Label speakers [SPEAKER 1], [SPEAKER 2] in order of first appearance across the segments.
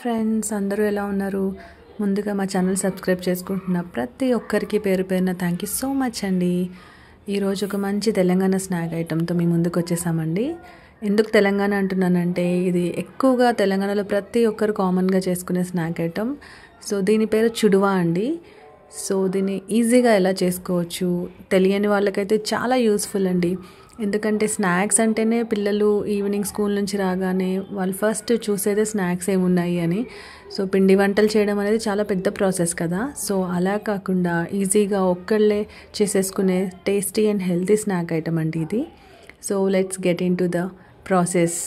[SPEAKER 1] Friends, అందరూ ఎలా ఉన్నారు? ముందుగా మా ఛానల్ సబ్స్క్రైబ్ చేసుకుంటున్న ప్రతి ఒక్కరికి పేరు పేరున థ్యాంక్ యూ సో మచ్ అండి. ఈరోజు ఒక మంచి తెలంగాణ స్నాక్ ఐటెంతో మీ ముందుకు వచ్చేసామండి. ఎందుకు తెలంగాణ అంటున్నానంటే, ఇది ఎక్కువగా తెలంగాణలో ప్రతి ఒక్కరు కామన్గా చేసుకునే స్నాక్ ఐటెం. సో దీని పేరు చుడువా అండి. సో దీన్ని ఈజీగా ఎలా చేసుకోవచ్చు, తెలియని వాళ్ళకైతే చాలా యూస్ఫుల్ అండి. ఎందుకంటే స్నాక్స్ అంటేనే పిల్లలు ఈవినింగ్ స్కూల్ నుంచి రాగానే వాళ్ళు ఫస్ట్ చూసేదే స్నాక్స్ ఏమున్నాయి అని. సో పిండి వంటలు చేయడం అనేది చాలా పెద్ద ప్రాసెస్ కదా. సో అలా కాకుండా ఈజీగా ఒక్కళ్ళే చేసేసుకునే tasty and healthy snack item అండి ఇది. So let's get into the process.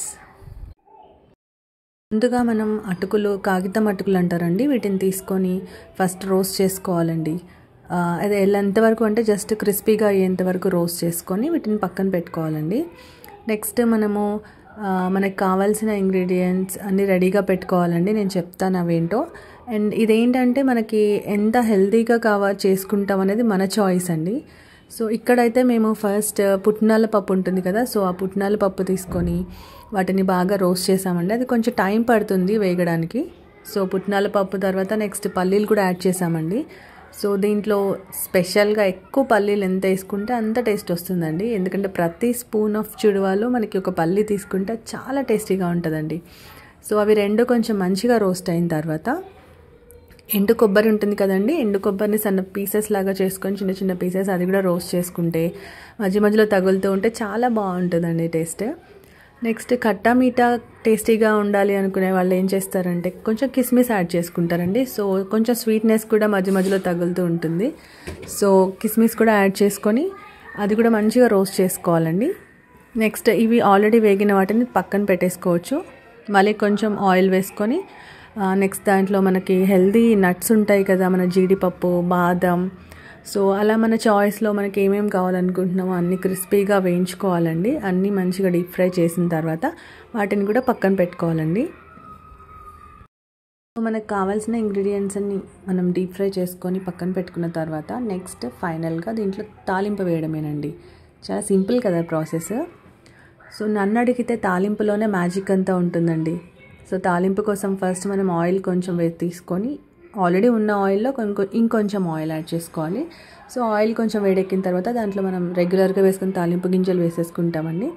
[SPEAKER 1] ముందుగా మనం అటుకులు, కాగితం అటుకులు అంటారండి, వీటిని తీసుకొని ఫస్ట్ రోస్ట్ చేసుకోవాలండి. అది ఎంతవరకు అంటే జస్ట్ క్రిస్పీగా అయ్యేంతవరకు రోస్ట్ చేసుకొని వీటిని పక్కన పెట్టుకోవాలండి. నెక్స్ట్ మనకు కావాల్సిన ఇంగ్రీడియంట్స్ అన్నీ రెడీగా పెట్టుకోవాలండి. నేను చెప్తాను అవేంటో. అండ్ ఇదేంటంటే మనకి ఎంత హెల్తీగా చేసుకుంటాం అనేది మన చాయిస్ అండి. సో ఇక్కడైతే మేము ఫస్ట్ పుట్నాల పప్పు ఉంటుంది కదా, సో ఆ పుట్నాల పప్పు తీసుకొని వాటిని బాగా రోస్ట్ చేసామండి. అది కొంచెం టైం పడుతుంది వేగడానికి. సో పుట్నాల పప్పు తర్వాత నెక్స్ట్ పల్లీలు కూడా యాడ్ చేసామండి. సో దీంట్లో స్పెషల్గా ఎక్కువ పల్లీలు ఎంత వేసుకుంటే అంత టేస్ట్ వస్తుందండి. ఎందుకంటే ప్రతి స్పూన్ ఆఫ్ చుడువాలో మనకి ఒక పల్లీ తీసుకుంటే చాలా టేస్టీగా ఉంటుందండి. సో అవి రెండు కొంచెం మంచిగా రోస్ట్ అయిన తర్వాత ఎండు కొబ్బరి ఉంటుంది కదండి, ఎండు కొబ్బరిని సన్న పీసెస్ లాగా చేసుకొని చిన్న చిన్న పీసెస్ అది కూడా రోస్ట్ చేసుకుంటే మధ్య మధ్యలో తగులుతూ ఉంటే చాలా బాగుంటుందండి టేస్ట్. నెక్స్ట్ కట్టా మీఠా టేస్టీగా ఉండాలి అనుకునే వాళ్ళు ఏం చేస్తారంటే కొంచెం కిస్మిస్ యాడ్ చేసుకుంటారండి. సో కొంచెం స్వీట్నెస్ కూడా మధ్య మధ్యలో తగులుతూ ఉంటుంది. సో కిస్మిస్ కూడా యాడ్ చేసుకొని అది కూడా మంచిగా రోస్ట్ చేసుకోవాలండి. నెక్స్ట్ ఇవి ఆల్రెడీ వేగిన వాటిని పక్కన పెట్టేసుకోవచ్చు. మళ్ళీ కొంచెం ఆయిల్ వేసుకొని నెక్స్ట్ దాంట్లో మనకి హెల్దీ నట్స్ ఉంటాయి కదా, మన జీడిపప్పు, బాదం. సో అలా మన చాయిస్లో మనకి ఏమేమి కావాలనుకుంటున్నామో అన్నీ క్రిస్పీగా వేయించుకోవాలండి. అన్నీ మంచిగా డీప్ ఫ్రై చేసిన తర్వాత వాటిని కూడా పక్కన పెట్టుకోవాలండి. మనకు కావాల్సిన ఇంగ్రీడియంట్స్ అన్ని మనం డీప్ ఫ్రై చేసుకొని పక్కన పెట్టుకున్న తర్వాత నెక్స్ట్ ఫైనల్గా దీంట్లో తాలింపు వేయడమేనండి. చాలా సింపుల్ కదా ప్రాసెస్. సో నన్ను అడిగితే తాలింపులోనే మ్యాజిక్ అంతా ఉంటుందండి. సో తాలింపు కోసం ఫస్ట్ మనం ఆయిల్ కొంచెం తీసుకొని ఆల్రెడీ ఉన్న ఆయిల్లో ఇంకొంచెం ఆయిల్ యాడ్ చేసుకోవాలి. సో ఆయిల్ కొంచెం వేడెక్కిన తర్వాత దాంట్లో మనం రెగ్యులర్గా వేసుకుని తాలింపు గింజలు వేసేసుకుంటామండి.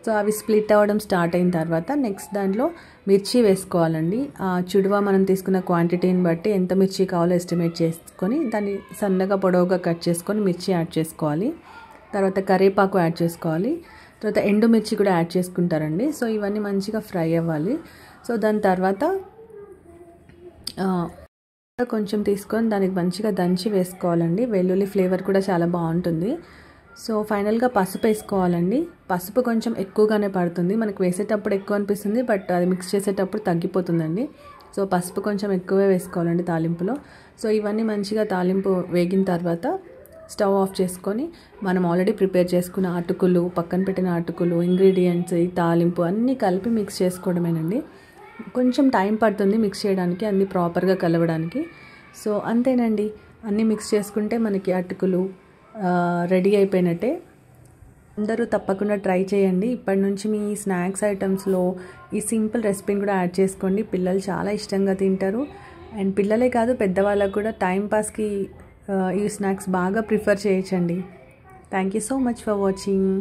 [SPEAKER 1] సో అవి స్ప్లిట్ అవ్వడం స్టార్ట్ అయిన తర్వాత నెక్స్ట్ దాంట్లో మిర్చి వేసుకోవాలండి. ఆ చుడువా మనం తీసుకున్న క్వాంటిటీని బట్టి ఎంత మిర్చి కావాలో ఎస్టిమేట్ చేసుకొని దాన్ని సన్నగా పొడవుగా కట్ చేసుకొని మిర్చి యాడ్ చేసుకోవాలి. తర్వాత కరివేపాకు యాడ్ చేసుకోవాలి. తర్వాత ఎండుమిర్చి కూడా యాడ్ చేసుకుంటారండి. సో ఇవన్నీ మంచిగా ఫ్రై అవ్వాలి. సో దాని తర్వాత కొంచెం తీసుకొని దానికి మంచిగా దంచి వేసుకోవాలండి. వెల్లుల్లి ఫ్లేవర్ కూడా చాలా బాగుంటుంది. సో ఫైనల్గా పసుపు వేసుకోవాలండి. పసుపు కొంచెం ఎక్కువగానే పడుతుంది, మనకు వేసేటప్పుడు ఎక్కువ అనిపిస్తుంది, బట్ అది మిక్స్ చేసేటప్పుడు తగ్గిపోతుందండి. సో పసుపు కొంచెం ఎక్కువే వేసుకోవాలండి తాలింపులో. సో ఇవన్నీ మంచిగా తాలింపు వేగిన తర్వాత స్టవ్ ఆఫ్ చేసుకొని మనం ఆల్రెడీ ప్రిపేర్ చేసుకున్న అటుకులు, పక్కన పెట్టిన అటుకులు, ఇంగ్రీడియంట్స్, ఈ తాలింపు అన్నీ కలిపి మిక్స్ చేసుకోవడమేనండి. కొంచెం టైం పడుతుంది మిక్స్ చేయడానికి, అన్నీ ప్రాపర్గా కలవడానికి. సో అంతేనండి, అన్నీ మిక్స్ చేసుకుంటే మనకి అటుకులు రెడీ అయిపోయినట్టే. అందరూ తప్పకుండా ట్రై చేయండి. ఇప్పటి నుంచి మీ స్నాక్స్ ఐటమ్స్లో ఈ సింపుల్ రెసిపీని కూడా యాడ్ చేసుకోండి. పిల్లలు చాలా ఇష్టంగా తింటారు. అండ్ పిల్లలే కాదు, పెద్దవాళ్ళకు కూడా టైంపాస్కి ఈ స్నాక్స్ బాగా ప్రిఫర్ చేయొచ్చండి. Thank you so much for watching.